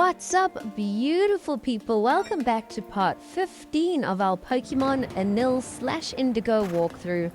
What's up, beautiful people? Welcome back to part 15 of our Pokemon Anil/Indigo walkthrough.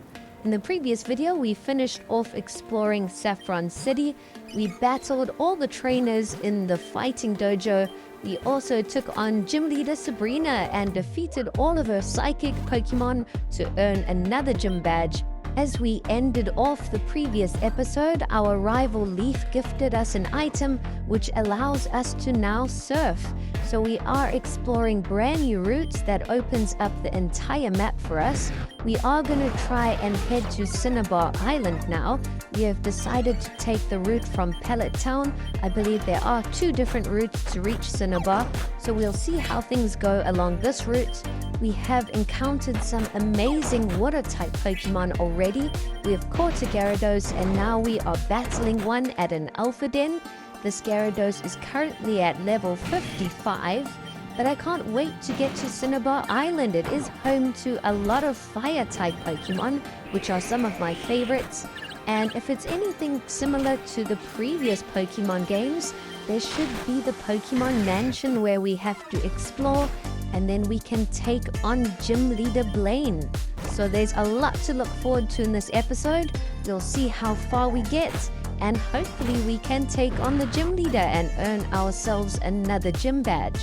In the previous video, we finished off exploring Saffron City. We battled all the trainers in the fighting dojo. We also took on Gym Leader Sabrina and defeated all of her psychic Pokemon to earn another gym badge. As we ended off the previous episode, our rival Leaf gifted us an item which allows us to now surf. So we are exploring brand new routes that opens up the entire map for us. We are going to try and head to Cinnabar Island now. We have decided to take the route from Pellet Town. I believe there are two different routes to reach Cinnabar, so we'll see how things go along this route. We have encountered some amazing water-type Pokemon already. We have caught a Gyarados and now we are battling one at an Alpha Den. This Gyarados is currently at level 55, but I can't wait to get to Cinnabar Island. It is home to a lot of Fire-type Pokemon, which are some of my favorites. And if it's anything similar to the previous Pokemon games, there should be the Pokemon Mansion where we have to explore and then we can take on Gym Leader Blaine. So there's a lot to look forward to in this episode. We'll see how far we get, and hopefully we can take on the Gym Leader and earn ourselves another gym badge.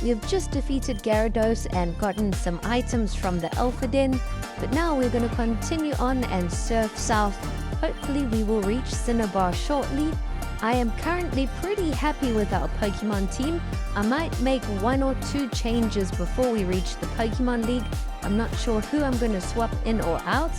We have just defeated Gyarados and gotten some items from the Alpha Den, but now we're going to continue on and surf south. Hopefully we will reach Cinnabar shortly. I am currently pretty happy with our Pokemon team. I might make one or two changes before we reach the Pokemon League. I'm not sure who I'm going to swap in or out,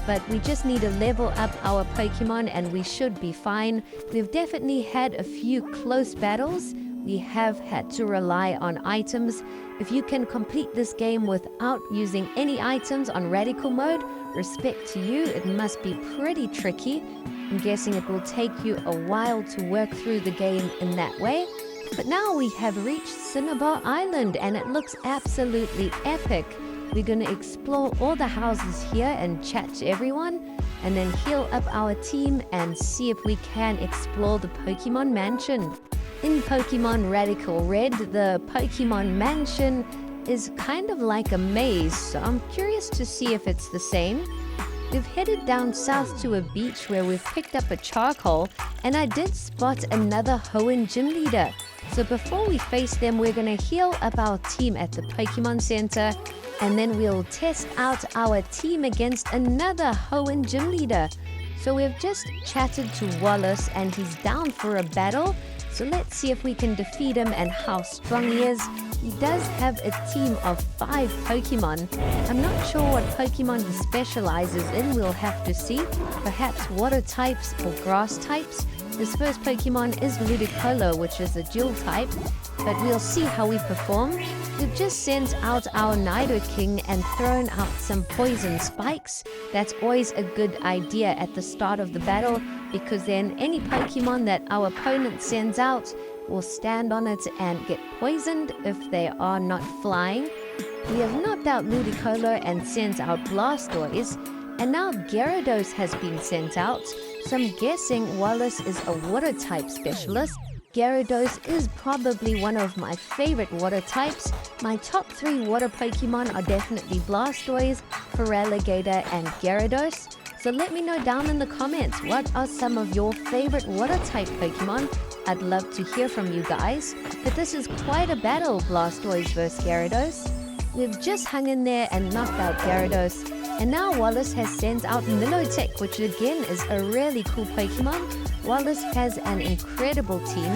but we just need to level up our Pokemon and we should be fine. We've definitely had a few close battles. We have had to rely on items. If you can complete this game without using any items on Radical Mode, respect to you, it must be pretty tricky. I'm guessing it will take you a while to work through the game in that way. But now we have reached Cinnabar Island and it looks absolutely epic. We're going to explore all the houses here and chat to everyone, and then heal up our team and see if we can explore the Pokemon Mansion. In Pokemon Radical Red, the Pokemon Mansion is kind of like a maze, so I'm curious to see if it's the same. We've headed down south to a beach where we've picked up a charcoal, and I did spot another Hoenn Gym Leader. So before we face them, we're going to heal up our team at the Pokemon Center, and then we'll test out our team against another Hoenn Gym Leader. So we've just chatted to Wallace and he's down for a battle. So let's see if we can defeat him and how strong he is. He does have a team of 5 Pokemon. I'm not sure what Pokemon he specializes in, we'll have to see. Perhaps water types or grass types. His first Pokemon is Ludicolo, which is a dual type, but we'll see how we perform. We've just sent out our Nidoking and thrown out some poison spikes. That's always a good idea at the start of the battle, because then any Pokemon that our opponent sends out will stand on it and get poisoned if they are not flying. We have knocked out Ludicolo and sent out Blastoise, and now Gyarados has been sent out, so I'm guessing Wallace is a water type specialist. Gyarados is probably one of my favorite water types. My top 3 water Pokemon are definitely Blastoise, Feraligatr, and Gyarados. So let me know down in the comments, what are some of your favorite water type Pokemon? I'd love to hear from you guys. But this is quite a battle, Blastoise vs Gyarados. We've just hung in there and knocked out Gyarados. And now Wallace has sent out Milotic, which again is a really cool Pokemon. Wallace has an incredible team.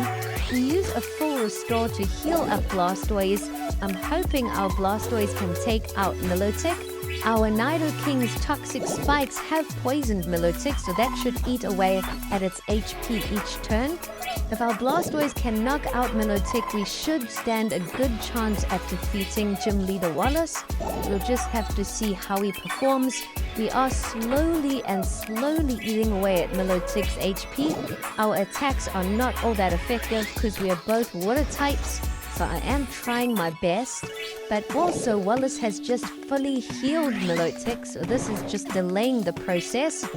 We use a full restore to heal up Blastoise. I'm hoping our Blastoise can take out Milotic. Our Nidoking's toxic spikes have poisoned Milotic, so that should eat away at its HP each turn. If our Blastoise can knock out Milotic, we should stand a good chance at defeating Gym Leader Wallace. We'll just have to see how he performs. We are slowly eating away at Milotic's HP. Our attacks are not all that effective because we are both water types, so I am trying my best. But also, Wallace has just fully healed Milotic, so this is just delaying the process.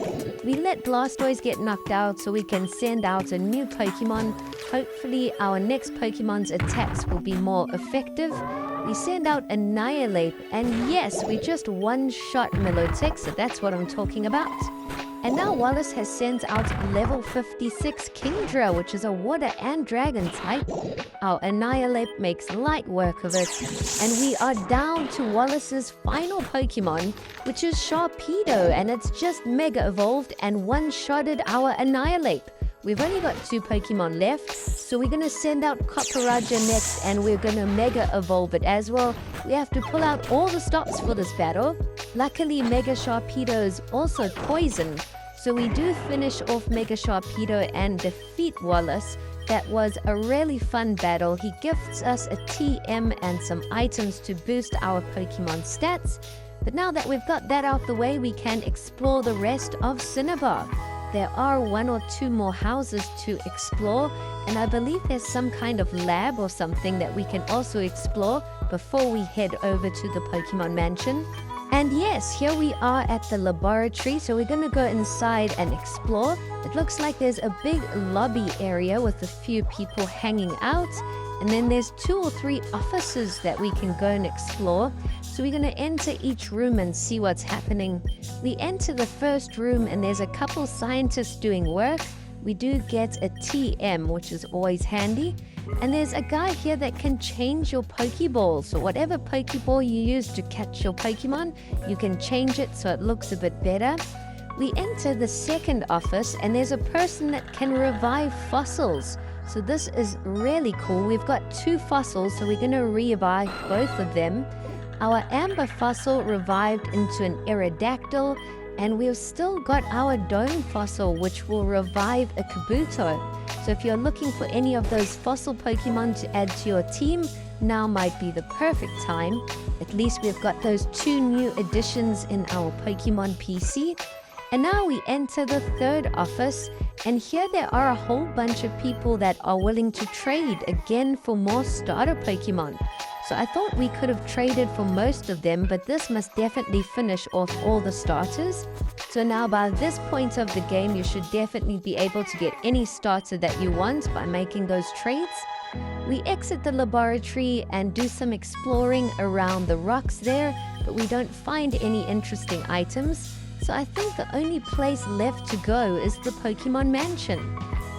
We let Blastoise get knocked out so we can send out a new Pokemon. Hopefully, our next Pokemon's attacks will be more effective. We send out Annihilate, and yes, we just one-shot Milotic, so that's what I'm talking about. And now Wallace has sent out level 56 Kingdra, which is a water and dragon type. Our Annihilate makes light work of it. And we are down to Wallace's final Pokemon, which is Sharpedo, and it's just Mega Evolved and one-shotted our Annihilate. We've only got 2 Pokemon left, so we're going to send out Copperaja next, and we're going to Mega Evolve it as well. We have to pull out all the stops for this battle. Luckily, Mega Sharpedo is also poison, so we do finish off Mega Sharpedo and defeat Wallace. That was a really fun battle. He gifts us a TM and some items to boost our Pokemon stats. But now that we've got that out the way, we can explore the rest of Cinnabar. There are 1 or 2 more houses to explore, and I believe there's some kind of lab or something that we can also explore before we head over to the Pokemon Mansion. And yes, here we are at the laboratory, so we're going to go inside and explore. It looks like there's a big lobby area with a few people hanging out, and then there's 2 or 3 offices that we can go and explore. So we're going to enter each room and see what's happening. We enter the first room and there's a couple scientists doing work. We do get a TM, which is always handy. And there's a guy here that can change your Pokeball. So whatever Pokeball you use to catch your Pokemon, you can change it so it looks a bit better. We enter the second office and there's a person that can revive fossils. So this is really cool. We've got 2 fossils, so we're going to revive both of them. Our Amber fossil revived into an Aerodactyl, and we've still got our Dome fossil, which will revive a Kabuto. So if you're looking for any of those fossil Pokemon to add to your team, now might be the perfect time. At least we've got those 2 new additions in our Pokemon PC. And now we enter the third office, and here there are a whole bunch of people that are willing to trade again for more starter Pokemon. So I thought we could have traded for most of them, but this must definitely finish off all the starters. So now by this point of the game, you should definitely be able to get any starter that you want by making those trades. We exit the laboratory and do some exploring around the rocks there, but we don't find any interesting items. So I think the only place left to go is the Pokemon Mansion.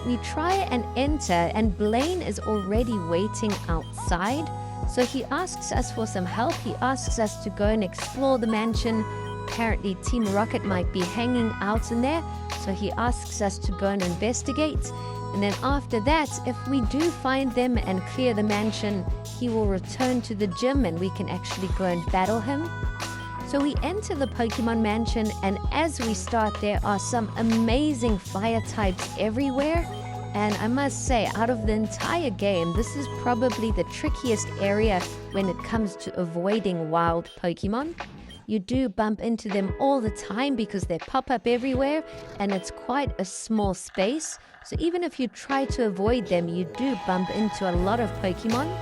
We try and enter, and Blaine is already waiting outside. So he asks us for some help. He asks us to go and explore the mansion. Apparently Team Rocket might be hanging out in there, so he asks us to go and investigate. And then after that, if we do find them and clear the mansion, he will return to the gym and we can actually go and battle him. So we enter the Pokemon Mansion, and as we start, there are some amazing fire types everywhere. And I must say, out of the entire game, this is probably the trickiest area when it comes to avoiding wild Pokemon. You do bump into them all the time because they pop up everywhere, and it's quite a small space. So even if you try to avoid them, you do bump into a lot of Pokemon.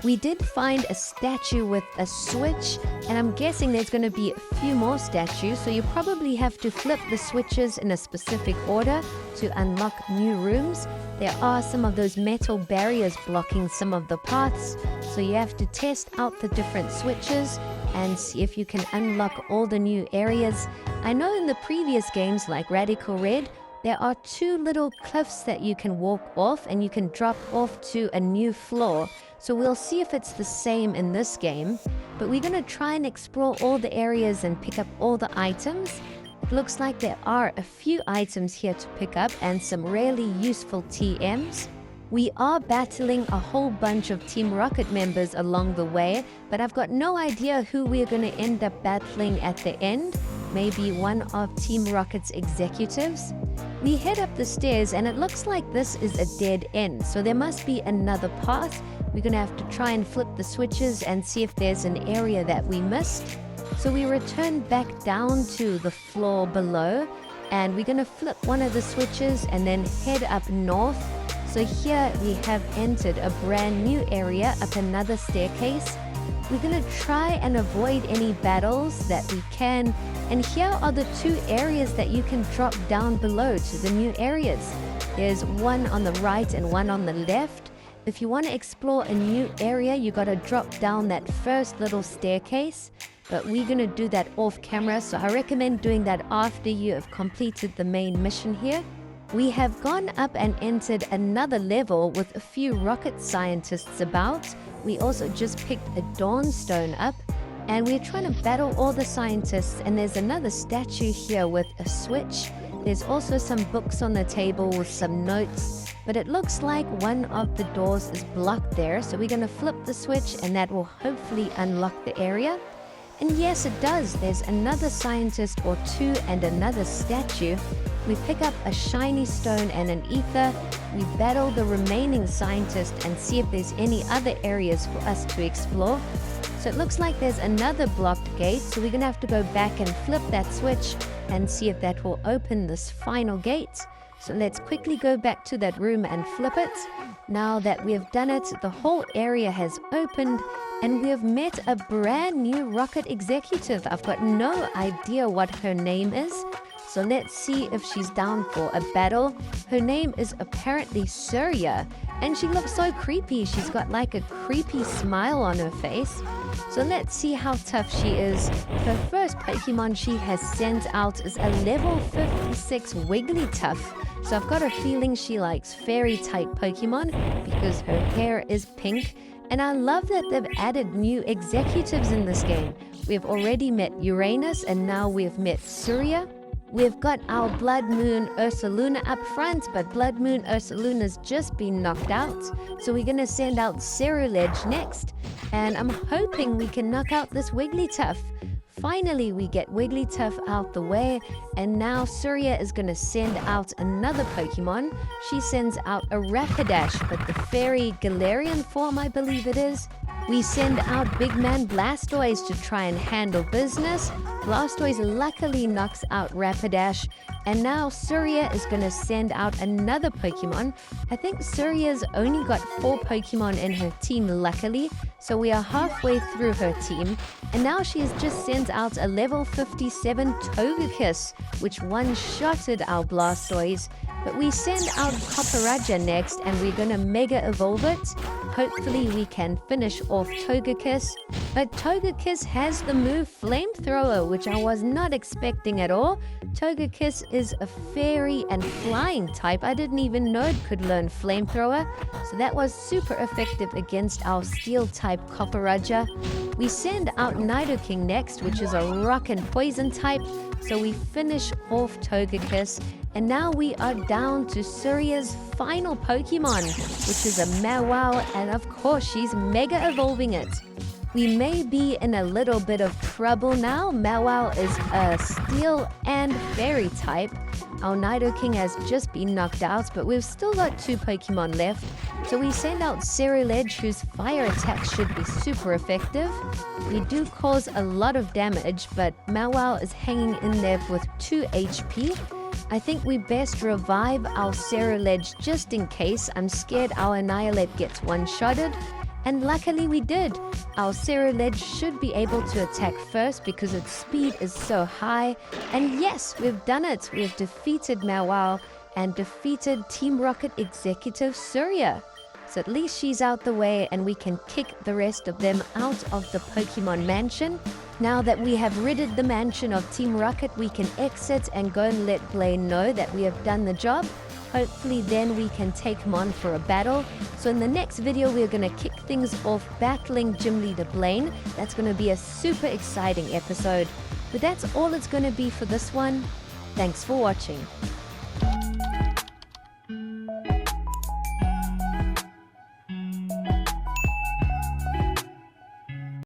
We did find a statue with a switch, and I'm guessing there's going to be a few more statues, so you probably have to flip the switches in a specific order to unlock new rooms. There are some of those metal barriers blocking some of the paths, so you have to test out the different switches and see if you can unlock all the new areas. I know in the previous games like Radical Red, there are 2 little cliffs that you can walk off and you can drop off to a new floor. So we'll see if it's the same in this game. But we're going to try and explore all the areas and pick up all the items. It looks like there are a few items here to pick up and some really useful TMs. We are battling a whole bunch of Team Rocket members along the way, but I've got no idea who we're going to end up battling at the end. Maybe one of Team Rocket's executives. We head up the stairs and it looks like this is a dead end, so there must be another path. We're going to have to try and flip the switches and see if there's an area that we missed. So we return back down to the floor below, and we're going to flip one of the switches and then head up north So here we have entered a brand new area up another staircase. We're going to try and avoid any battles that we can. And here are the 2 areas that you can drop down below to the new areas. There's one on the right and one on the left. If you want to explore a new area, you got to drop down that first little staircase. But we're going to do that off camera, so I recommend doing that after you have completed the main mission here. We have gone up and entered another level with a few rocket scientists about. We also just picked a dawnstone up, and we're trying to battle all the scientists. And there's another statue here with a switch. There's also some books on the table with some notes, but it looks like one of the doors is blocked there. So we're going to flip the switch, and that will hopefully unlock the area. And yes, it does. There's another scientist or 2 and another statue. We pick up a shiny stone and an ether. We battle the remaining scientist and see if there's any other areas for us to explore. So it looks like there's another blocked gate, so we're going to have to go back and flip that switch and see if that will open this final gate. So let's quickly go back to that room and flip it. Now that we have done it, the whole area has opened, and we have met a brand new rocket executive. I've got no idea what her name is. So let's see if she's down for a battle. Her name is apparently Surya, and she looks so creepy. She's got like a creepy smile on her face. So let's see how tough she is. Her first Pokemon she has sent out is a level 56 Wigglytuff. So I've got a feeling she likes fairy type Pokemon because her hair is pink. And I love that they've added new executives in this game. We've already met Uranus, and now we've met Surya. We've got our Blood Moon Ursaluna up front, but Blood Moon Ursaluna's just been knocked out. So we're going to send out Ceruledge next. And I'm hoping we can knock out this Wigglytuff. Finally, we get Wigglytuff out the way, and now Surya is going to send out another Pokemon. She sends out a Rapidash, but the fairy Galarian form, I believe it is. We send out Big Man Blastoise to try and handle business. Blastoise luckily knocks out Rapidash, and now Surya is going to send out another Pokemon. I think Surya's only got 4 Pokemon in her team, luckily, so we are halfway through her team. And now she has just sent out a level 57 Togekiss, which one-shotted our Blastoise. But we send out Copperajah next, and we're going to Mega Evolve it. Hopefully we can finish off Togekiss. But Togekiss has the move Flamethrower, which I was not expecting at all. Togekiss is a fairy and flying type. I didn't even know it could learn Flamethrower. So that was super effective against our steel type Copperajah. We send out Nidoking next, which is a rock and poison type. So we finish off Togekiss. And now we are down to Surya's final Pokemon, which is a Mawile, and of course she's Mega Evolving it. We may be in a little bit of trouble now. Mawile is a Steel and Fairy type. Our Nidoking has just been knocked out, but we've still got 2 Pokemon left. So we send out Ceruledge, whose fire attacks should be super effective. We do cause a lot of damage, but Mawile is hanging in there with 2 HP. I think we best revive our Ceruledge just in case. I'm scared our Annihilate gets one-shotted. And luckily we did. Our Ceruledge should be able to attack first because its speed is so high. And yes, we've done it. We've defeated Mawile and defeated Team Rocket Executive Surya. So at least she's out the way, and we can kick the rest of them out of the Pokemon Mansion. Now that we have ridded the mansion of Team Rocket, we can exit and go and let Blaine know that we have done the job. Hopefully then we can take him on for a battle. So in the next video, we're going to kick things off battling Gym Leader Blaine. That's going to be a super exciting episode. But that's all it's going to be for this one. Thanks for watching.